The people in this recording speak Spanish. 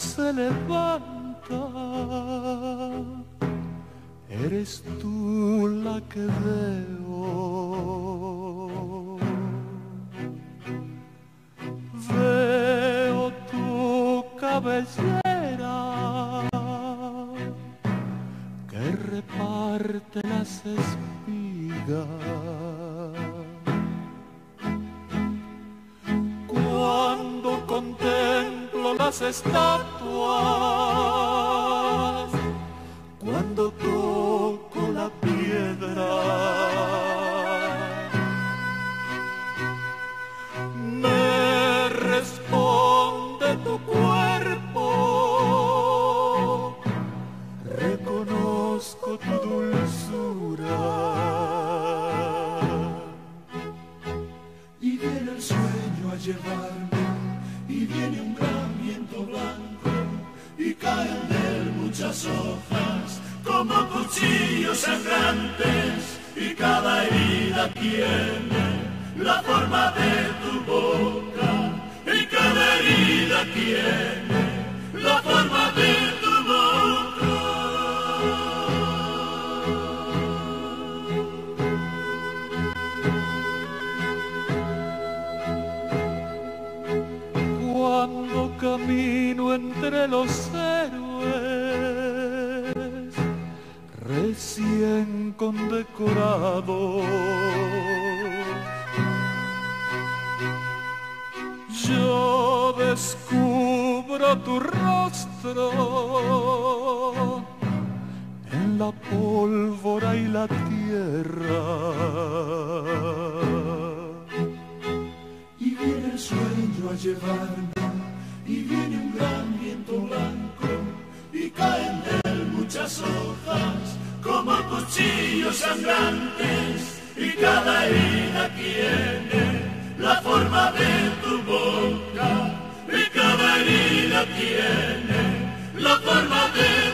se levanta, eres tú la que veo. Veo tu cabellera que reparte las espigas. Cuando contemplo las estatuas, cuando toco la piedra, me responde tu cuerpo, reconozco tu dulzura. Y viene el sueño a llevarme, y viene un gran viento blanco, y caen de él muchas hojas como cuchillos sangrantes, y cada herida tiene la forma de tu boca, y cada herida tiene la forma de tu boca. Cuando camino entre los héroes recién condecorados, yo descubro tu rostro en la pólvora y la tierra. Y viene el sueño a llevarme, y viene un gran viento blanco, y caen de él muchas hojas como cuchillos sangrantes, y cada herida tiene la forma de tu boca, y cada herida tiene la forma de